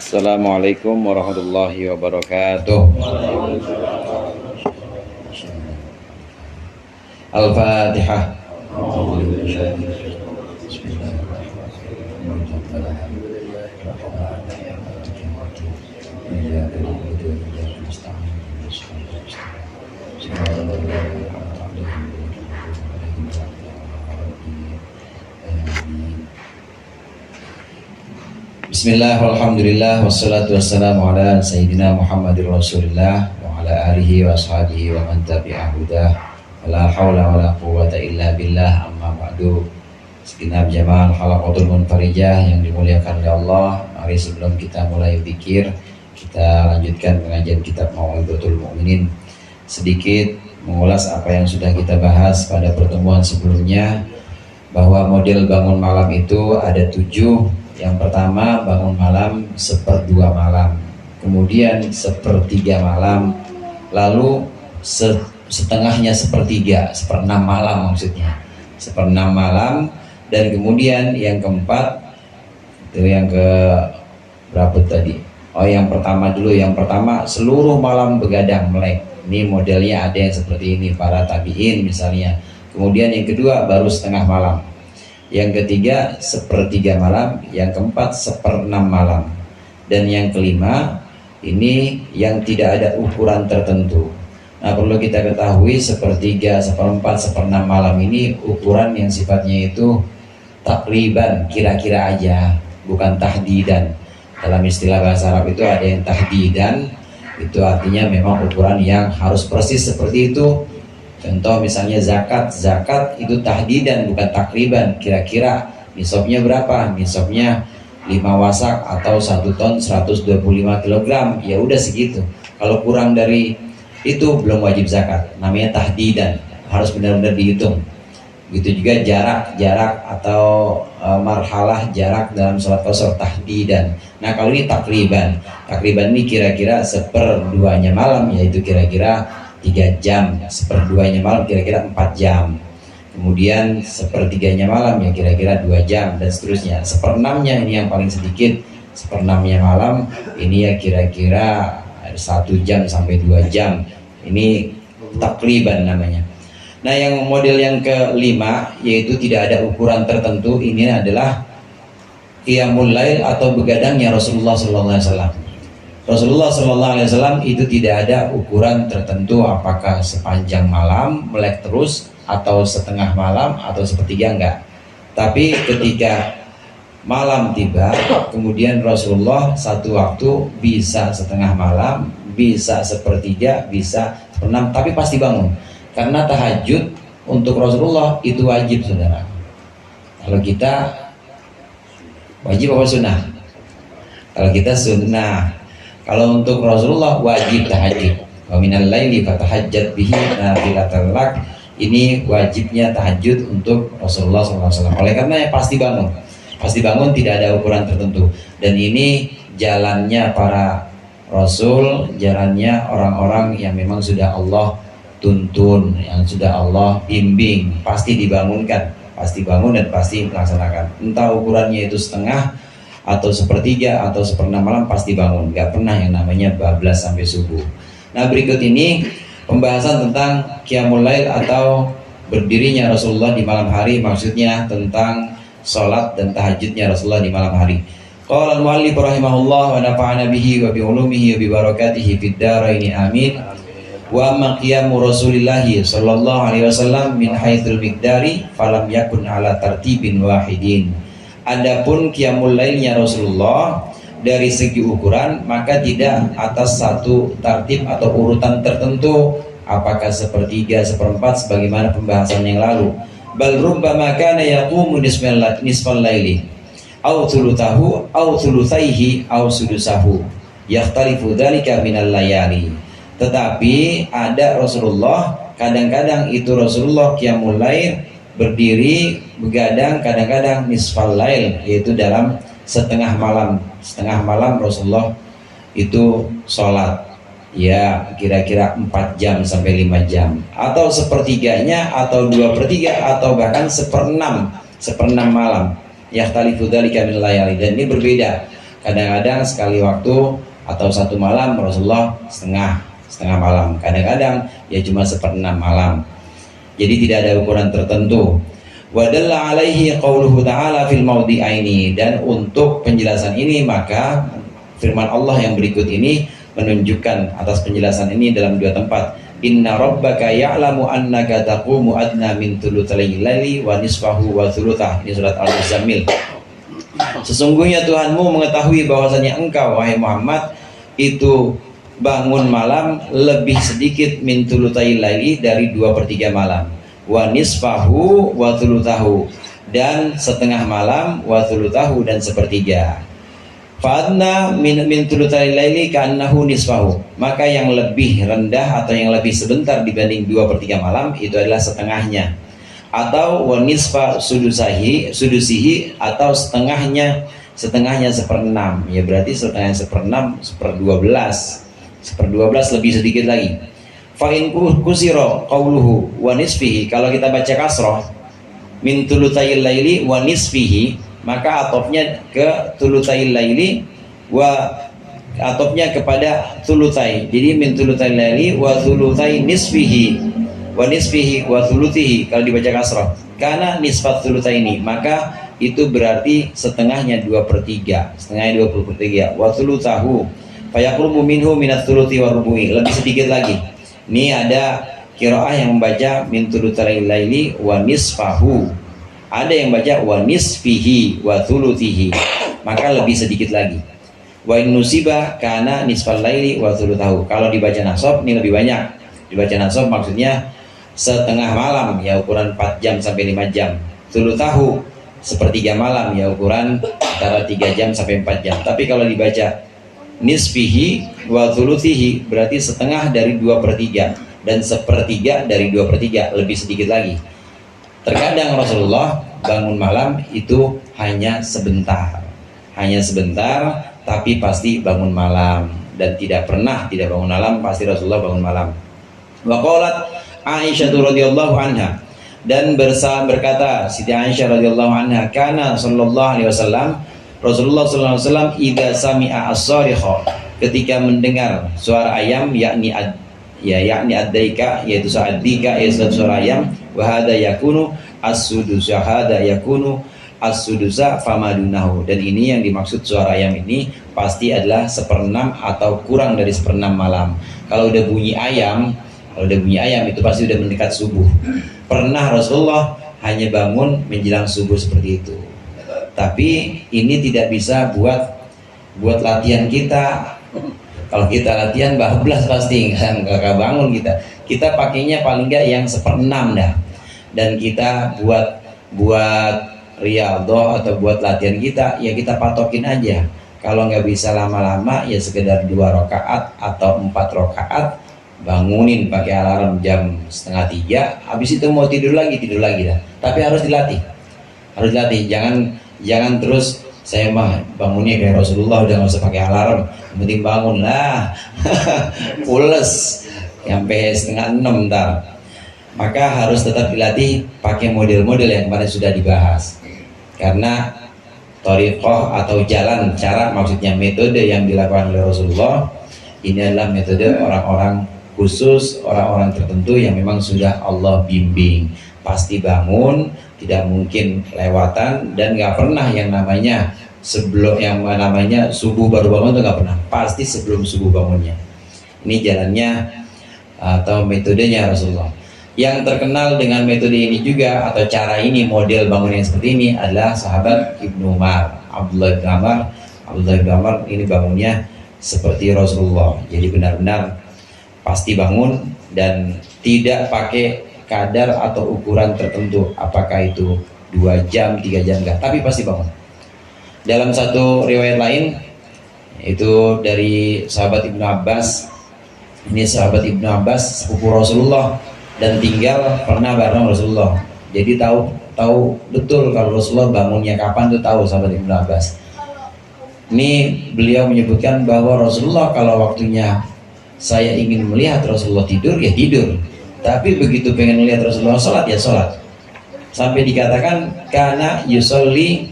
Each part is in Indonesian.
Assalamualaikum warahmatullahi wabarakatuh. Al-Fatihah. Bismillah, walhamdulillah, wassalatu wassalamu ala sayyidina Muhammadir Rasulillah wa ala alihi wa ashabihi wa man tabi'ah hudah wa la hawla wa la quwwata illa billah, amma ba'du. Segenap jamaah halaqatul munfarijah yang dimuliakan oleh Allah, mari sebelum kita mulai zikir, kita lanjutkan pengajian kitab Mau'izatul Mu'minin. Sedikit mengulas apa yang sudah kita bahas pada pertemuan sebelumnya, bahwa model bangun malam itu ada 7. Yang pertama, bangun malam 1/2 malam, kemudian 1/3 malam, lalu setengahnya 1/3, 1/6 malam maksudnya, 1/6 malam, dan kemudian yang keempat, itu yang ke berapa tadi? Oh, yang pertama dulu, yang pertama seluruh malam begadang melek. Ini modelnya ada yang seperti ini, para tabi'in misalnya. Kemudian yang kedua baru setengah malam, yang ketiga 1/3 malam, yang keempat 1/6 malam, dan yang kelima ini yang tidak ada ukuran tertentu. Nah, perlu kita ketahui 1/3, 1/4, 1/6 malam ini ukuran yang sifatnya itu takriban, kira-kira aja, bukan tahdidan. Dalam istilah bahasa Arab itu ada yang tahdidan, itu artinya memang ukuran yang harus persis seperti itu. Contoh misalnya zakat itu tahdidan, bukan takriban, kira-kira nisabnya berapa? Nisabnya 5 wasak atau 1 ton 125 kg, ya udah segitu. Kalau kurang dari itu belum wajib zakat, namanya tahdidan, harus benar-benar dihitung. Begitu juga jarak atau marhalah jarak dalam sholat qasar, tahdidan. Nah, kalau ini takriban ini kira-kira 1/2-nya malam, yaitu kira-kira 3 jam, 1/2-nya malam kira-kira 4 jam, kemudian 1/3-nya malam ya kira-kira 2 jam, dan seterusnya. 1/6-nya ini yang paling sedikit, 1/6-nya malam ini ya kira-kira 1 jam sampai 2 jam, ini takriban namanya. Nah, yang model yang kelima, yaitu tidak ada ukuran tertentu, ini adalah qiyamul lail atau begadangnya Rasulullah SAW. Rasulullah SAW itu tidak ada ukuran tertentu, apakah sepanjang malam melek terus, atau setengah malam, atau 1/3, enggak. Tapi ketika malam tiba, kemudian Rasulullah satu waktu bisa setengah malam, bisa 1/3, bisa 1/6, tapi pasti bangun. Karena tahajud untuk Rasulullah itu wajib, saudara. Kalau kita wajib apa sunnah? Kalau kita sunnah. Kalau untuk Rasulullah wajib tahajud. Wa minal laili fatahajjat bihi nafilatan lak. Ini wajibnya tahajud untuk Rasulullah SAW. Oleh karena pasti bangun, tidak ada ukuran tertentu. Dan ini jalannya para Rasul, jalannya orang-orang yang memang sudah Allah tuntun, yang sudah Allah bimbing, pasti dibangunkan, pasti bangun dan pasti melaksanakan. Entah ukurannya itu setengah atau 1/3 atau 1/6 malam, pasti bangun. Gak pernah yang namanya bablas sampai subuh. Nah, berikut ini pembahasan tentang qiyamul lail atau berdirinya Rasulullah di malam hari, maksudnya tentang sholat dan tahajudnya Rasulullah di malam hari. Qala al-muallif rahimahullah wa nafa'ana bihi wa bi ulumihi wa bi barakatihi fid dharain amin. Wa amma qiyamu Rasulillah sallallahu alaihi wasallam min haitsul miqdari falam yakun ala tartibin wahidin. Adapun qiyamul lailnya Rasulullah dari segi ukuran, maka tidak atas satu tartib atau urutan tertentu, apakah 1/3, 1/4 sebagaimana pembahasan yang lalu. Bal rubbama kana yaqumu nisfal laili aw thuluthahu aw thuluthaihi aw sudusahu yakhtalifu dzalika minal layali. Tetapi ada Rasulullah, kadang-kadang itu Rasulullah qiyamul lail, berdiri begadang, kadang-kadang nisfal lail, yaitu dalam setengah malam. Setengah malam Rasulullah itu sholat, ya kira-kira 4 jam sampai 5 jam, atau 1/3-nya, atau 2/3, atau bahkan 1/6 malam. Yakhtalifu dzalika minal layali. Dan ini berbeda Kadang-kadang sekali waktu atau satu malam Rasulullah setengah malam, kadang-kadang ya cuma 1/6 malam. Jadi tidak ada ukuran tertentu. Wa dalla alaihi qauluhu ta'ala fil mawdi'aini, dan untuk penjelasan ini maka firman Allah yang berikut ini menunjukkan atas penjelasan ini dalam 2 tempat. Inna rabbaka ya'lamu annaka taqumu adna min thulutsil laili wa nisfahu wa thuluthah. Ini surat Al-Muzammil. Sesungguhnya Tuhanmu mengetahui bahwasanya engkau wahai Muhammad itu bangun malam lebih sedikit min thulutsil laili, dari 2/3 malam, wa nisfahu wa thuluthahu, dan setengah malam, wa thuluthahu, dan 1/3. Fa'adna min thulutsil laili ka'annahu nisfahu, maka yang lebih rendah atau yang lebih sebentar dibanding 2/3 malam itu adalah setengahnya, atau wa nisfa sudusihi, atau setengahnya 1/6, ya berarti setengahnya 1/6 1/12 lebih sedikit lagi. Fa'in kusiro qauluhu wa nisfihi, kalau kita baca kasroh min thulutsil laili wa nisfihi, maka atofnya ke thulutsil laili, wa atofnya kepada thulutsai. Jadi min thulutsil laili wa thulutsai nisfihi wa nisfihi wa thuluthihi kalau dibaca kasroh. Karena nisfat thulutsaini, maka itu berarti setengahnya 2/3, setengahnya 20/3. Wa thulutsahu fayaqrubu minhu minat thuluthi wa rubu'i, lebih sedikit lagi. Ini ada qiraah yang membaca min thulutsil laili wa nisfahu, ada yang baca wa nisfihi wa thuluthihi, maka lebih sedikit lagi. Wa in nusiba kana nisfal laili wa thuluthahu, kalau dibaca nasab ini lebih banyak. Dibaca nasab maksudnya setengah malam, ya ukuran 4 jam sampai 5 jam. Thuluthahu 1/3 malam, ya ukuran antara 3 jam sampai 4 jam. Tapi kalau dibaca nisfihi wa thuluthihi berarti setengah dari 2/3 dan 1/3 dari 2/3, lebih sedikit lagi. Terkadang Rasulullah bangun malam itu hanya sebentar, tapi pasti bangun malam, dan tidak pernah tidak bangun malam, pasti Rasulullah bangun malam. Wa qalat Aisyah radhiyallahu anha, dan berkata Siti Aisyah radhiyallahu anha, kana sallallahu alaihi wasallam, Rasulullah sallallahu alaihi wasallam idza sami'a as-sarikha, ketika mendengar suara ayam, yakni ad-daika, yaitu ad-dika, yaitu suara ayam, wa hada yakunu as-sudusa, hada yakunu as-sudusa famadunahu, dan ini yang dimaksud suara ayam ini pasti adalah 1/6 atau kurang dari 1/6 malam. Kalau udah bunyi ayam itu pasti udah mendekat subuh. Pernah Rasulullah hanya bangun menjelang subuh seperti itu. Tapi ini tidak bisa buat latihan kita. Kalau kita latihan bablas pasti nggak bangun kita. Kita pakainya paling nggak yang 1/6 dah. Dan kita buat riyadhah atau buat latihan kita, ya kita patokin aja. Kalau nggak bisa lama-lama, ya sekedar 2 rakaat atau 4 rakaat, bangunin pakai alarm jam 2:30. Habis itu mau tidur lagi dah. Tapi harus dilatih. Jangan terus saya mah bangunnya kayak Rasulullah, udah nggak usah pakai alarm, yang penting bangun lah. Pules sampai 5:30 ntar. Maka harus tetap dilatih pakai model-model yang kemarin sudah dibahas. Karena thariqah atau jalan, cara, maksudnya metode yang dilakukan oleh Rasulullah ini adalah metode orang-orang khusus, orang-orang tertentu yang memang sudah Allah bimbing. Pasti bangun, tidak mungkin lewatan, dan nggak pernah yang namanya subuh baru bangun itu nggak pernah. Pasti sebelum subuh bangunnya. Ini jalannya atau metodenya Rasulullah. Yang terkenal dengan metode ini juga atau cara ini, model bangun yang seperti ini adalah sahabat Ibnu Umar, Abdullah bin Umar ini bangunnya seperti Rasulullah. Jadi benar-benar pasti bangun dan tidak pakai kadar atau ukuran tertentu, apakah itu 2 jam, 3 jam, enggak, tapi pasti bangun. Dalam satu riwayat lain, itu dari sahabat Ibnu Abbas, ini sahabat Ibnu Abbas sepupu Rasulullah dan tinggal pernah bareng Rasulullah, jadi tahu betul kalau Rasulullah bangunnya kapan, itu tahu sahabat Ibnu Abbas. Ini beliau menyebutkan bahwa Rasulullah kalau waktunya saya ingin melihat Rasulullah tidur, ya tidur. Tapi begitu pengen melihat Rasulullah sholat, ya sholat. Sampai dikatakan karena yusolli,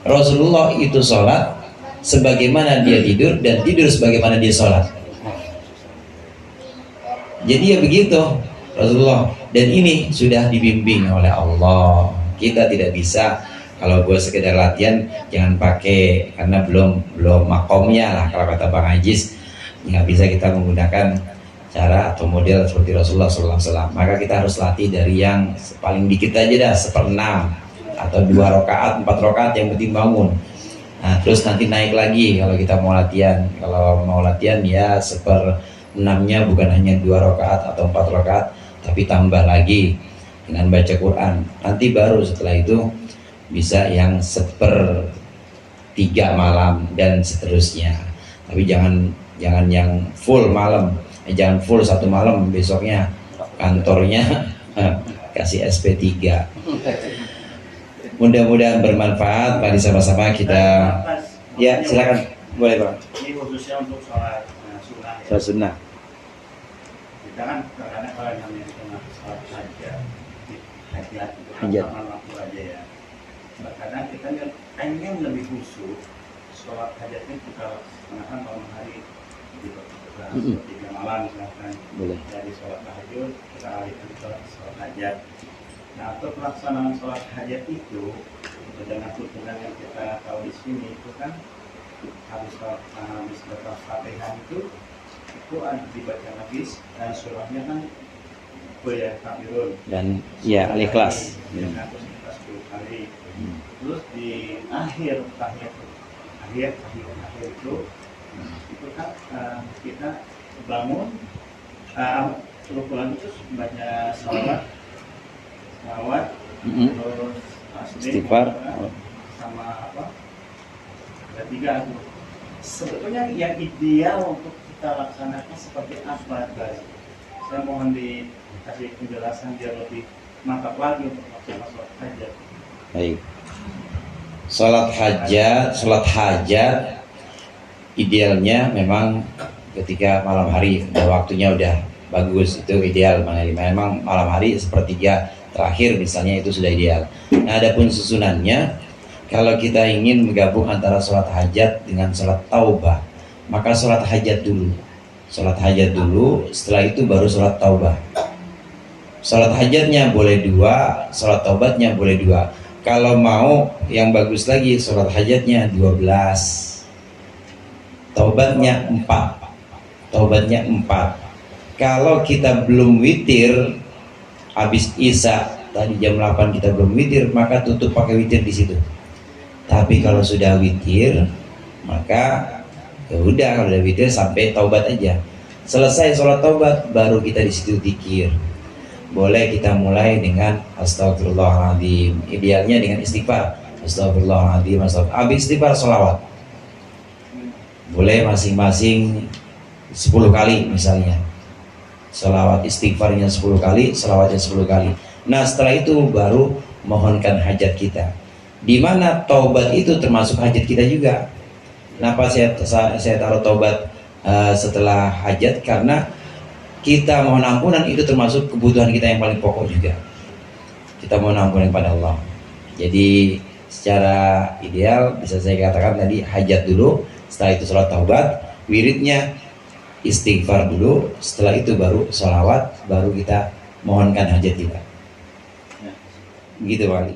Rasulullah itu sholat sebagaimana dia tidur dan tidur sebagaimana dia sholat. Jadi ya begitu Rasulullah, dan ini sudah dibimbing oleh Allah. Kita tidak bisa kalau gue sekedar latihan, jangan pakai, karena belum makomnya lah kalau kata Bang Ajis. Nggak bisa kita menggunakan cara atau model seperti Rasulullah SAW. Maka kita harus latih dari yang paling dikit aja dah, 1/6 atau 2 rakaat, 4 rakaat yang penting bangun. Nah terus nanti naik lagi kalau kita mau latihan. Kalau mau latihan ya 1/6-nya bukan hanya 2 rakaat atau 4 rakaat, tapi tambah lagi dengan baca Quran. Nanti baru setelah itu bisa yang 1/3 malam dan seterusnya. Tapi jangan yang full malam, jangan full 1 malam besoknya kantornya kasih SP3. Mudah-mudahan bermanfaat. Mari sama-sama kita, ya silakan, boleh Bang. Ini khususnya untuk sholat sunnah. Sholat sunnah. Kita kan kadang-kadang kalau yang namanya sholat hajat waktu aja ya. Kadang kita pengen lebih khusyuk. Sholat hajatnya kita laksanakan malam hari di 3 malam misalkan. Boleh. Dari sholat tahajud kita alihkan ke sholat hajat. Nah, untuk pelaksanaan sholat hajat itu dengan tuntunan yang kita tahu di sini itu kan habis baca Fatihah itu ada dibaca nafis dan surahnya kan ya kafirun Dan ya Al-Ikhlas. Terus kita 10 kali. Terus di akhir itu kan kita bangun rukunan itu baca salawat terus Istighfar sama apa? Ada 3 tuh. Sebetulnya yang ideal untuk kita laksanakan seperti apa guys? Saya mohon dikasih penjelasan biar lebih mantap lagi untuk melaksanakan sholat hajat. Baik. Sholat hajat idealnya memang ketika malam hari, waktunya udah bagus, itu ideal. Memang malam hari 1/3 terakhir misalnya itu sudah ideal. Nah, adapun susunannya, kalau kita ingin menggabung antara sholat hajat dengan sholat taubah, maka sholat hajat dulu. Sholat hajat dulu, setelah itu baru sholat taubah. Sholat hajatnya boleh 2, sholat taubatnya boleh 2. Kalau mau yang bagus lagi, sholat hajatnya 12, taubatnya 4. Kalau kita belum witir, habis Isya tadi jam 8 kita belum witir, maka tutup pakai witir di situ. Tapi kalau sudah witir, maka ya udah, kalau udah witir sampai taubat aja. Selesai sholat taubat, baru kita di situ zikir. Boleh kita mulai dengan astagfirullahaladzim, idealnya dengan istighfar. Astagfirullahaladzim, habis istighfar sholawat. Boleh masing-masing 10 kali misalnya. Sholawat istighfarnya 10 kali, sholawatnya 10 kali. Nah setelah itu baru mohonkan hajat kita. Di mana taubat itu termasuk hajat kita juga. Kenapa saya taruh taubat setelah hajat? Karena kita mohon ampunan itu termasuk kebutuhan kita yang paling pokok juga. Kita mohon ampunan kepada Allah. Jadi secara ideal bisa saya katakan tadi hajat dulu, setelah itu sholat taubat, wiridnya istighfar dulu, setelah itu baru sholawat, baru kita mohonkan hajat kita. Begitu Pak.